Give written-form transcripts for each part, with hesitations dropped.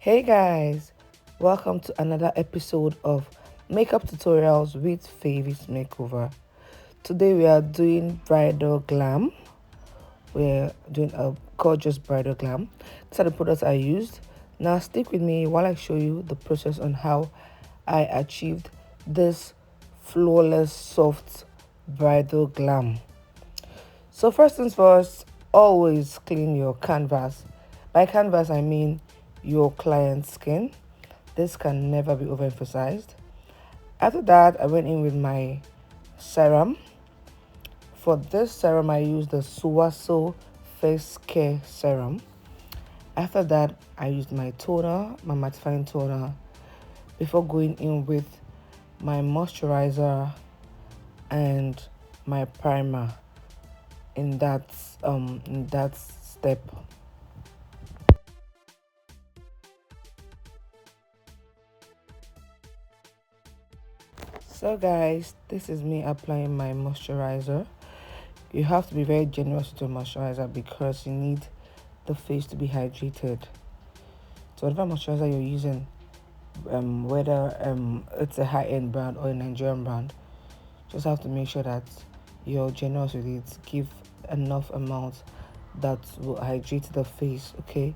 Hey guys, welcome to another episode of Makeup Tutorials with Favysmakeover. Today we are doing bridal glam. We're doing a gorgeous bridal glam. These are the products I used. Now stick with me while I show you the process on how I achieved this flawless soft bridal glam. So first things first, always clean your canvas. By canvas I mean your client's skin. This can never be overemphasized. After that, I went in with my serum. For this serum, I used the Suaso Face Care Serum. After that, I used my toner, my mattifying toner, before going in with my moisturizer and my primer in that step. So guys, this is me applying my moisturizer. You have to be very generous with your moisturizer because you need the face to be hydrated. So whatever moisturizer you're using, whether it's a high-end brand or a Nigerian brand, just have to make sure that you're generous with it. Give enough amount that will hydrate the face, okay?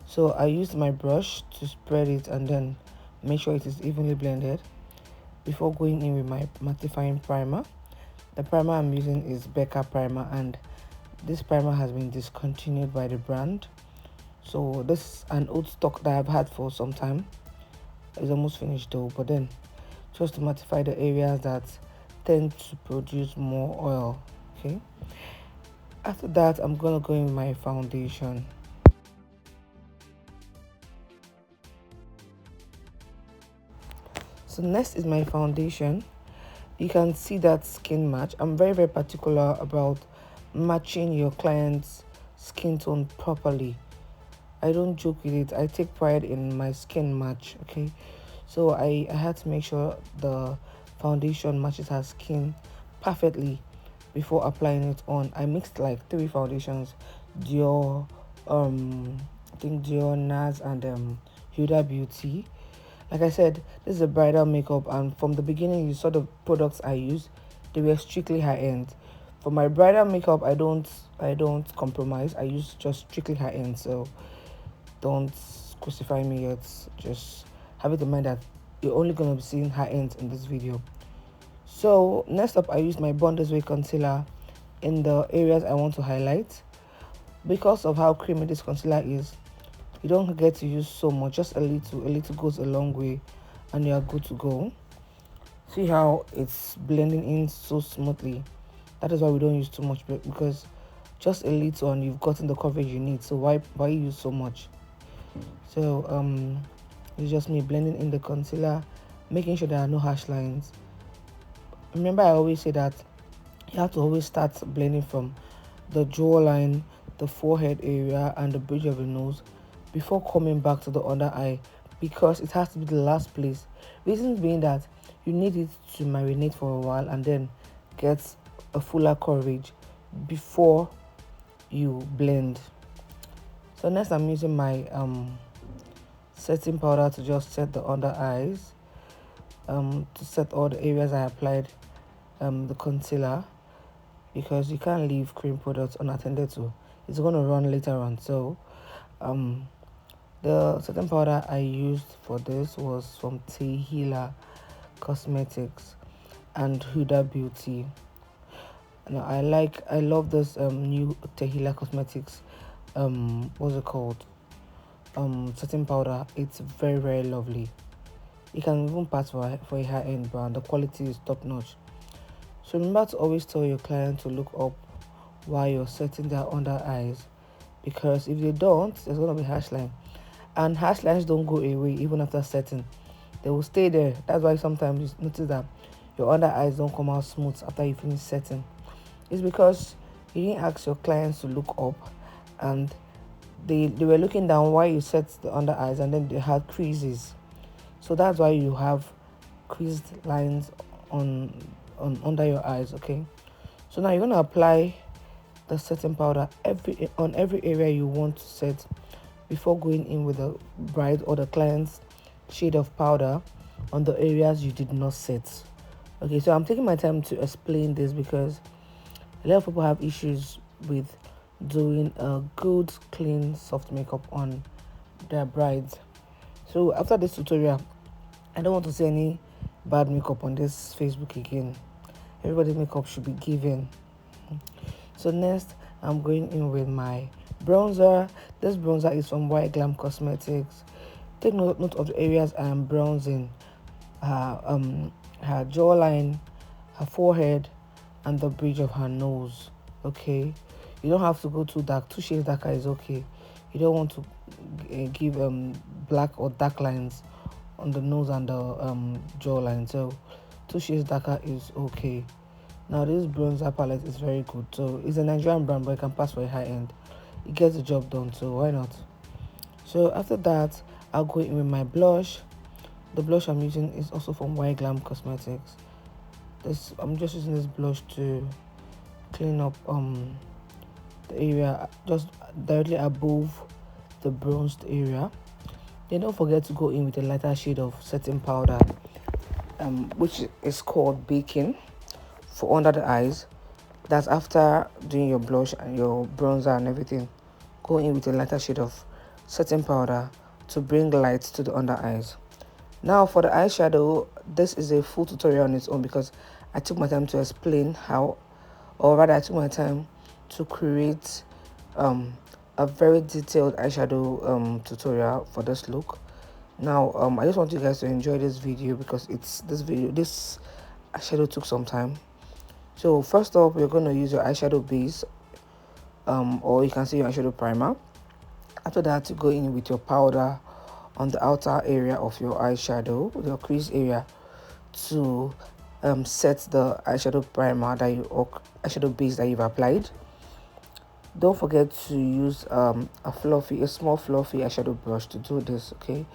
So I used my brush to spread it and then make sure it is evenly blended before going in with my mattifying primer. The primer I'm using is Becca primer, and this primer has been discontinued by the brand. So this is an old stock that I've had for some time. It's almost finished though, but then just to mattify the areas that tend to produce more oil, okay? After that, I'm gonna go in with my foundation. So next is my foundation. You can see that skin match. I'm very particular about matching your client's skin tone properly. I don't joke with it. I take pride in my skin match, okay? So I had to make sure the foundation matches her skin perfectly before applying it on. I mixed like 3 foundations, Dior, I think Dior, NARS, and Huda Beauty. Like I said, this is a bridal makeup, and from the beginning you saw the products I used. They were strictly high end. For my bridal makeup, I don't compromise. I use just strictly high end, so don't crucify me yet. Just have it in mind that you're only gonna be seeing high end in this video. So next up, I used my Bonders Way concealer in the areas I want to highlight. Because of how creamy this concealer is, you don't get to use so much, just a little goes a long way and you are good to go. See how it's blending in so smoothly. That is why we don't use too much, because just a little and you've gotten the coverage you need. So why use so much? So it's just me blending in the concealer, making sure there are no harsh lines. Remember, I always say that you have to always start blending from the jawline, the forehead area, and the bridge of the nose before coming back to the under eye, because it has to be the last place. Reasons being that you need it to marinate for a while and then get a fuller coverage before you blend. So next, I'm using my setting powder to just set the under eyes, to set all the areas I applied the concealer, because you can't leave cream products unattended to. It's going to run later on. So the setting powder I used for this was from Tehila Cosmetics and Huda Beauty. Now I love this new Tehila Cosmetics what's it called, setting powder. It's very lovely. You can even pass for a high-end brand. The quality is top notch. So remember to always tell your client to look up while you're setting their under eyes, because if they don't, there's going to be harsh line, and harsh lines don't go away even after setting. They will stay there. That's why sometimes you notice that your under eyes don't come out smooth after you finish setting. It's because you didn't ask your clients to look up, and they were looking down while you set the under eyes, and then they had creases. So that's why you have creased lines on under your eyes, okay? So now you're going to apply the setting powder on every area you want to set before going in with the bride or the client's shade of powder on the areas you did not set. Okay, so I'm taking my time to explain this because a lot of people have issues with doing a good, clean, soft makeup on their brides. So after this tutorial, I don't want to see any bad makeup on this Facebook again. Everybody's makeup should be given. So next, I'm going in with my bronzer. This bronzer is from White Glam Cosmetics. Take note of the areas I am bronzing. Her jawline, her forehead, and the bridge of her nose. Okay, you don't have to go too dark. 2 shades darker is okay. You don't want to give black or dark lines on the nose and the jawline. So 2 shades darker is okay. Now this bronzer palette is very good. So it's a Nigerian brand, but it can pass for a high end. It gets the job done, so why not? So after that, I'll go in with my blush. The blush I'm using is also from White Glam Cosmetics. I'm just using this blush to clean up the area just directly above the bronzed area. Then don't forget to go in with a lighter shade of setting powder, which is called baking, for under the eyes. That's after doing your blush and your bronzer and everything. Go in with a lighter shade of setting powder to bring light to the under eyes. Now for the eyeshadow, this is a full tutorial on its own because I took my time to explain how, or rather I took my time to create a very detailed eyeshadow tutorial for this look. Now I just want you guys to enjoy this video because this eyeshadow took some time. So first off, you're going to use your eyeshadow base, or you can say your eyeshadow primer. After that, you go in with your powder on the outer area of your eyeshadow, your crease area, to set the eyeshadow primer or eyeshadow base that you've applied. Don't forget to use a small fluffy eyeshadow brush to do this. Okay,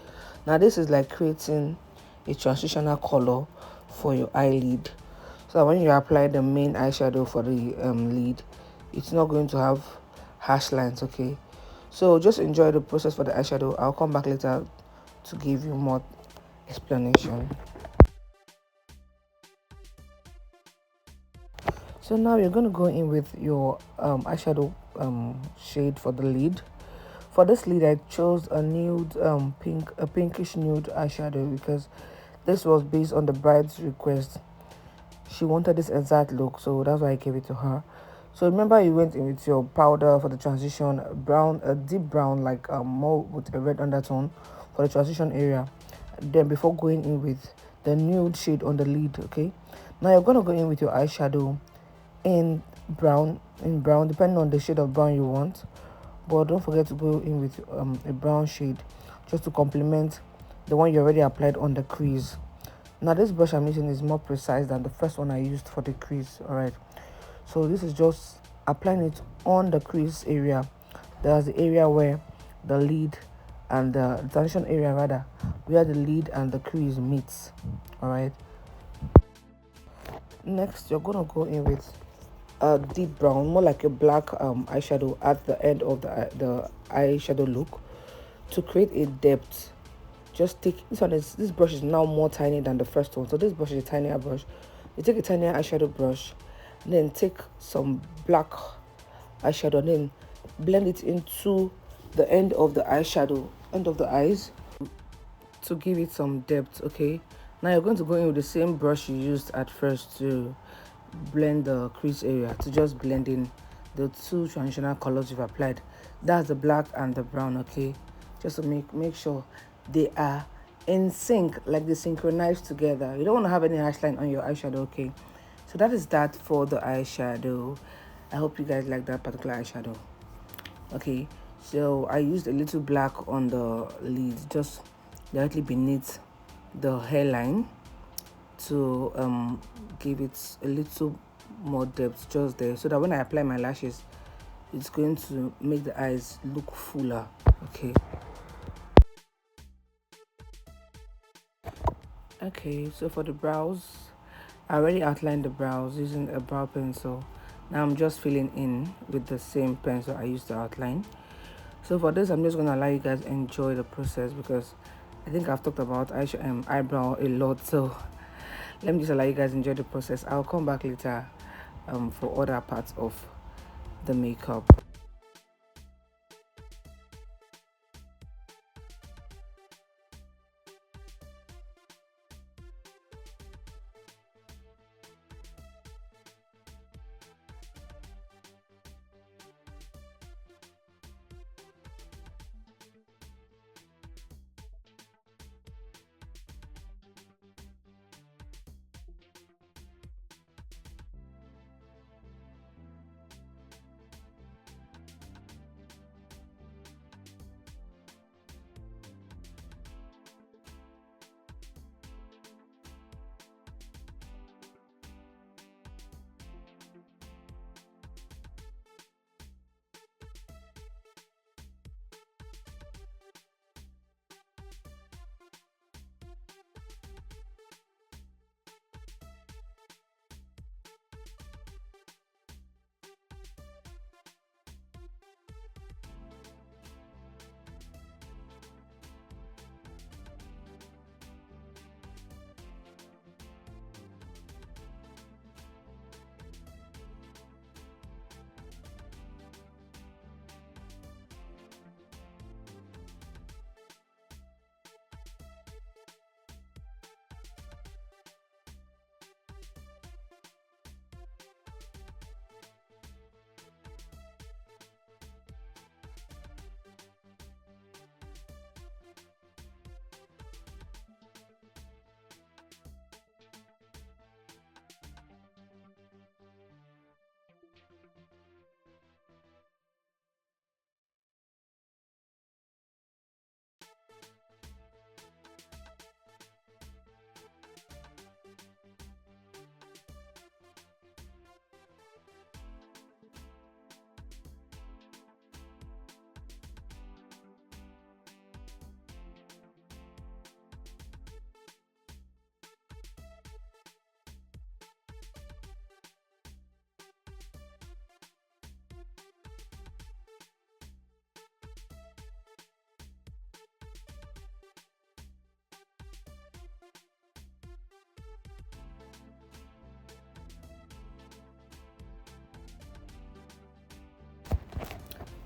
now this is like creating a transitional color for your eyelid, so that when you apply the main eyeshadow for the lid, it's not going to have harsh lines. Okay, so just enjoy the process for the eyeshadow. I'll come back later to give you more explanation. So now you're going to go in with your eyeshadow shade for the lid. For this lid, I chose a nude a pinkish nude eyeshadow because this was based on the bride's request. She wanted this exact look, so that's why I gave it to her. So remember, you went in with your powder for the transition, brown, a deep brown, like more with a red undertone for the transition area. Then before going in with the nude shade on the lid. Okay, now you're going to go in with your eyeshadow in brown, depending on the shade of brown you want, but don't forget to go in with a brown shade just to complement the one you already applied on the crease. Now this brush I'm using is more precise than the first one I used for the crease. All right, so this is just applying it on the crease area. There's the area where the lid and the transition area, rather, where the lid and the crease meets. All right, next you're gonna go in with a deep brown, more like a black eyeshadow at the end of the eyeshadow look to create a depth. Just take this brush is now more tiny than the first one, so this brush is a tinier brush. You take a tinier eyeshadow brush and then take some black eyeshadow and then blend it into the end of the eyeshadow, end of the eyes, to give it some depth. Okay, now you're going to go in with the same brush you used at first to blend the crease area, to just blend in the 2 transitional colors you've applied. That's the black and the brown. Okay, just to make sure they are in sync, like they synchronize together. You don't want to have any harsh line on your eyeshadow. Okay, so that is that for the eyeshadow. I hope you guys like that particular eyeshadow. Okay, so I used a little black on the lid, just directly beneath the hairline, to give it a little more depth just there, so that when I apply my lashes, it's going to make the eyes look fuller. Okay, so for the brows, I already outlined the brows using a brow pencil. Now I'm just filling in with the same pencil I used to outline. So for this, I'm just gonna allow you guys enjoy the process because I think I've talked about eyebrow a lot. So let me just allow you guys enjoy the process. I'll come back later for other parts of the makeup.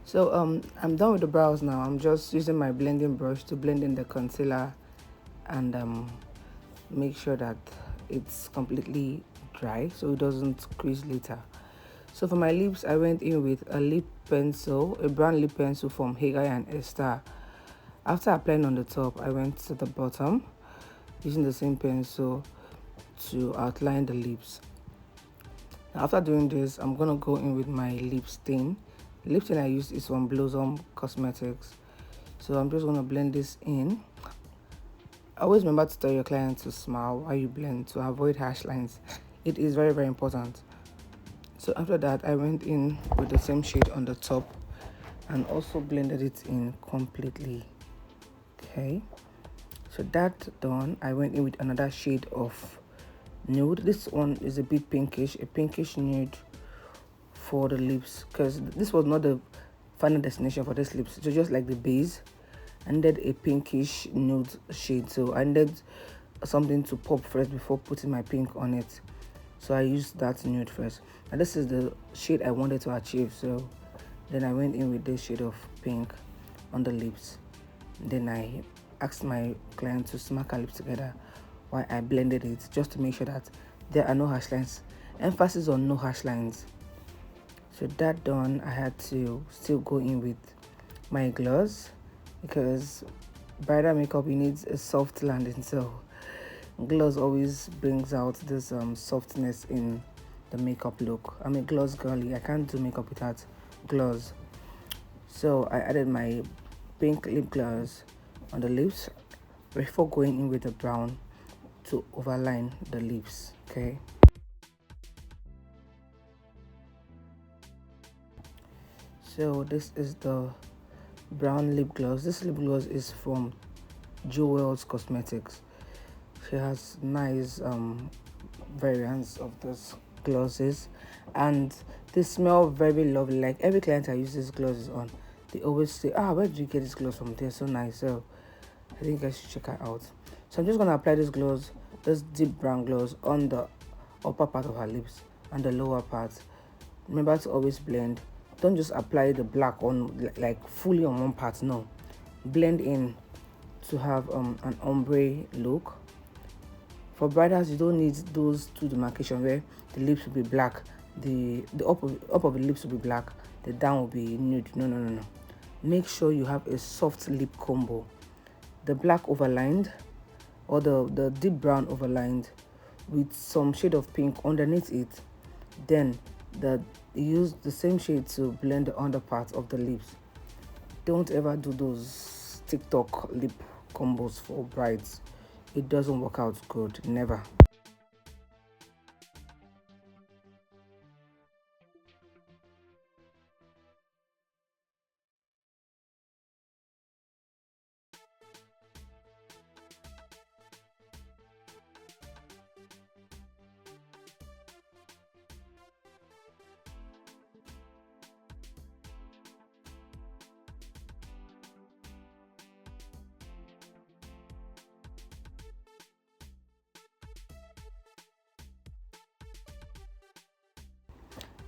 So I'm done with the brows now. I'm just using my blending brush to blend in the concealer and make sure that it's completely dry so it doesn't crease later. So for my lips, I went in with a lip pencil, a brown lip pencil from Hagar and Esther. After applying on the top, I went to the bottom using the same pencil to outline the lips. Now, after doing this, I'm gonna go in with my lip stain. The lip stain I used is from Blossom Cosmetics. So I'm just gonna blend this in. Always remember to tell your client to smile while you blend to avoid harsh lines. It is very, very important. So after that, I went in with the same shade on the top and also blended it in completely. Okay, so that done, I went in with another shade of nude. This one is a bit pinkish, a pinkish nude for the lips, because this was not the final destination for this lips. It was just like the base. I needed a pinkish nude shade, so I needed something to pop first before putting my pink on it. So I used that nude first. And this is the shade I wanted to achieve, so then I went in with this shade of pink on the lips. Then I asked my client to smack her lips together while I blended it, just to make sure that there are no harsh lines. Emphasis on no harsh lines. So that done, I had to still go in with my gloss, because bridal makeup, you need a soft landing, so gloss always brings out this softness in the makeup look. I'm a gloss girly. I can't do makeup without gloss. So I added my pink lip gloss on the lips before going in with the brown to overline the lips. Okay, so this is the brown lip gloss. This lip gloss is from Jewel's Cosmetics. She has nice variants of those glosses, and they smell very lovely. Like every client I use these glosses on, They always say, where did you get this gloss from? They're so nice. So I think I should check her out. So I'm just gonna apply this gloss, this deep brown gloss on the upper part of her lips and the lower part. Remember to always blend. Don't just apply the black on like fully on one part. No, blend in to have an ombre look. For bridals, you don't need those two demarcation where the lips will be black, the up of the lips will be black, the down will be nude. No. Make sure you have a soft lip combo. The black overlined or the deep brown overlined with some shade of pink underneath it. Then use the same shade to blend the under part of the lips. Don't ever do those TikTok lip combos for brides. It doesn't work out good. Never.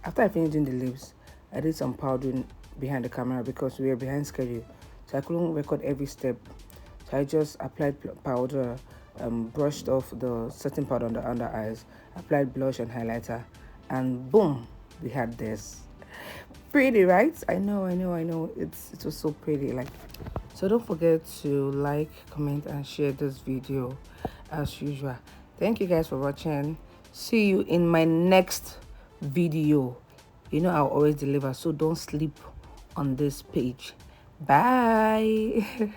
After I finished doing the lips, I did some powdering behind the camera because we were behind schedule, so I couldn't record every step. So I just applied powder, brushed off the setting powder on the under eyes, applied blush and highlighter, and boom, we had this. Pretty, right? I know. It was so pretty. Like, so don't forget to like, comment, and share this video as usual. Thank you guys for watching. See you in my next video. You know I'll always deliver, so don't sleep on this page. Bye.